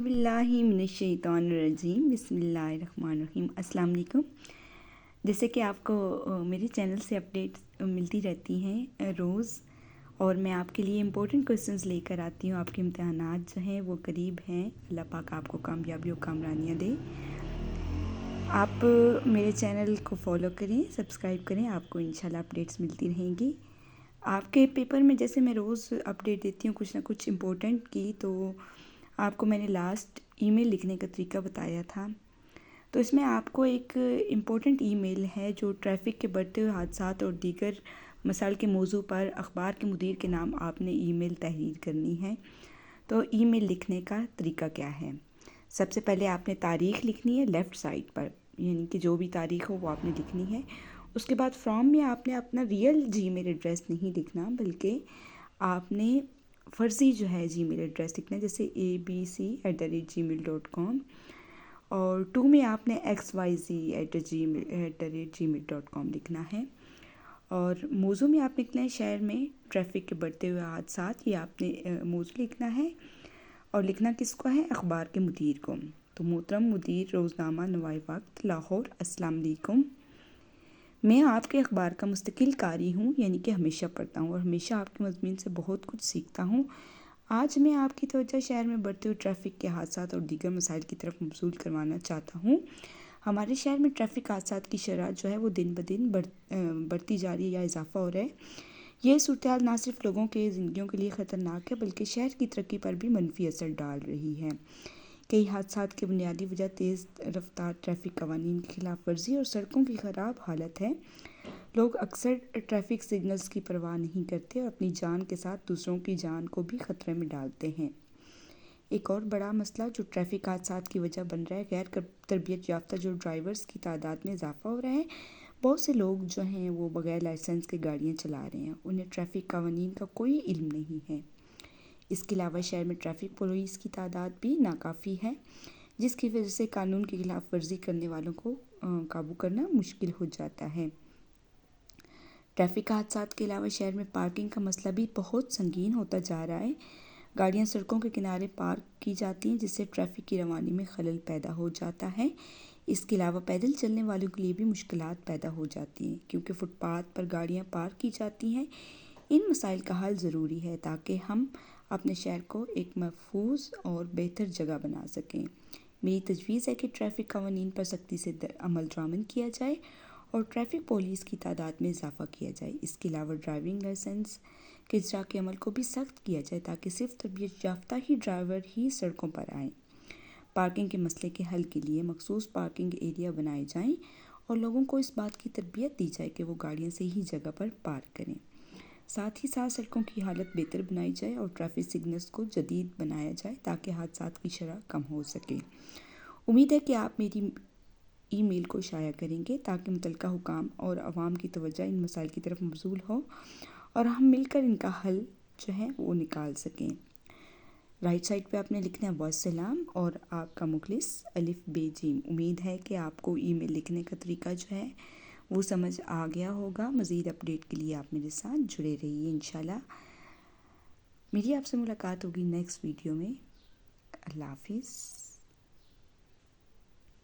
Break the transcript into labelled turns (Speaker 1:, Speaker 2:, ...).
Speaker 1: باللہ من الشیطان الرجیم بسم اللہ الرحمن الرحیم۔ السلام علیکم۔ جیسے کہ آپ کو میرے چینل سے اپڈیٹ ملتی رہتی ہیں روز، اور میں آپ کے لیے امپورٹنٹ کویسچنز لے کر آتی ہوں۔ آپ کے امتحانات جو ہیں وہ قریب ہیں، اللہ پاک آپ کو کامیابی و کامرانیاں دے۔ آپ میرے چینل کو فالو کریں، سبسکرائب کریں، آپ کو انشاءاللہ اپڈیٹس ملتی رہیں گی۔ آپ کے پیپر میں جیسے میں روز اپڈیٹ دیتی ہوں کچھ نہ کچھ امپورٹنٹ کی، تو آپ کو میں نے لاسٹ ای میل لکھنے کا طریقہ بتایا تھا، تو اس میں آپ کو ایک امپورٹنٹ ای میل ہے جو ٹریفک کے بڑھتے ہوئے حادثات اور دیگر مسائل کے موضوع پر اخبار کے مدیر کے نام آپ نے ای میل تحریر کرنی ہے۔ تو ای میل لکھنے کا طریقہ کیا ہے؟ سب سے پہلے آپ نے تاریخ لکھنی ہے لیفٹ سائڈ پر، یعنی کہ جو بھی تاریخ ہو وہ آپ نے لکھنی ہے۔ اس کے بعد فرام میں آپ نے اپنا ریئل جی میل ایڈریس نہیں لکھنا، بلکہ آپ نے فرضی جو ہے جی میل ایڈریس لکھنا ہے، جیسے abc@gmail.com، اور ٹو میں آپ نے xyz@gmail.com لکھنا ہے۔ اور موضوع میں آپ لکھنا ہے شہر میں ٹریفک کے بڑھتے ہوئے حادثات، یہ آپ نے موضوع لکھنا ہے، اور لکھنا کس کو ہے؟ اخبار کے مدیر کو۔ تو محترم مدیر روزنامہ نوائے وقت لاہور، السلام علیکم۔ میں آپ کے اخبار کا مستقل قاری ہوں، یعنی کہ ہمیشہ پڑھتا ہوں اور ہمیشہ آپ کے مضمون سے بہت کچھ سیکھتا ہوں۔ آج میں آپ کی توجہ شہر میں بڑھتے ہوئے ٹریفک کے حادثات اور دیگر مسائل کی طرف مبذول کروانا چاہتا ہوں۔ ہمارے شہر میں ٹریفک حادثات کی شرح جو ہے وہ دن بدن بڑھتی جا رہی ہے یا اضافہ ہو رہا ہے۔ یہ صورتحال نہ صرف لوگوں کے زندگیوں کے لیے خطرناک ہے، بلکہ شہر کی ترقی پر بھی منفی اثر ڈال رہی ہے۔ کئی حادثات کی بنیادی وجہ تیز رفتار ٹریفک قوانین کی خلاف ورزی اور سڑکوں کی خراب حالت ہے۔ لوگ اکثر ٹریفک سگنلز کی پرواہ نہیں کرتے اور اپنی جان کے ساتھ دوسروں کی جان کو بھی خطرے میں ڈالتے ہیں۔ ایک اور بڑا مسئلہ جو ٹریفک حادثات کی وجہ بن رہا ہے، غیر تربیت یافتہ جو ڈرائیورز کی تعداد میں اضافہ ہو رہا ہے۔ بہت سے لوگ جو ہیں وہ بغیر لائسنس کے گاڑیاں چلا رہے ہیں، انہیں ٹریفک قوانین کا کوئی علم نہیں ہے۔ اس کے علاوہ شہر میں ٹریفک پولیس کی تعداد بھی ناکافی ہے، جس کی وجہ سے قانون کی خلاف ورزی کرنے والوں کو قابو کرنا مشکل ہو جاتا ہے۔ ٹریفک حادثات کے علاوہ شہر میں پارکنگ کا مسئلہ بھی بہت سنگین ہوتا جا رہا ہے۔ گاڑیاں سڑکوں کے کنارے پارک کی جاتی ہیں، جس سے ٹریفک کی روانی میں خلل پیدا ہو جاتا ہے۔ اس کے علاوہ پیدل چلنے والوں کے لیے بھی مشکلات پیدا ہو جاتی ہیں، کیونکہ فٹ پاتھ پر گاڑیاں پارک کی جاتی ہیں۔ ان مسائل کا حل ضروری ہے تاکہ ہم اپنے شہر کو ایک محفوظ اور بہتر جگہ بنا سکیں۔ میری تجویز ہے کہ ٹریفک قوانین پر سختی سے عمل درآمد کیا جائے اور ٹریفک پولیس کی تعداد میں اضافہ کیا جائے۔ اس کے علاوہ ڈرائیونگ لائسنس کے اجراء کے عمل کو بھی سخت کیا جائے تاکہ صرف تربیت یافتہ ہی ڈرائیور ہی سڑکوں پر آئیں۔ پارکنگ کے مسئلے کے حل کے لیے مخصوص پارکنگ ایریا بنائے جائیں اور لوگوں کو اس بات کی تربیت دی جائے کہ وہ گاڑیاں صحیح جگہ پر پارک کریں۔ ساتھ ہی ساتھ سڑکوں کی حالت بہتر بنائی جائے اور ٹریفک سگنلز کو جدید بنایا جائے تاکہ حادثات کی شرح کم ہو سکے۔ امید ہے کہ آپ میری ای میل کو شائع کریں گے تاکہ متعلقہ حکام اور عوام کی توجہ ان مسائل کی طرف مبذول ہو اور ہم مل کر ان کا حل جو ہے وہ نکال سکیں۔ رائٹ سائڈ پہ آپ نے لکھنا ہے والسلام اور آپ کا مخلص الف بے جیم۔ امید ہے کہ آپ کو ای میل لکھنے کا طریقہ جو ہے وہ سمجھ آ گیا ہوگا۔ مزید اپڈیٹ کے لیے آپ میرے ساتھ جڑے رہیے انشاءاللہ۔ میری آپ سے ملاقات ہوگی نیکسٹ ویڈیو میں۔ اللہ حافظ۔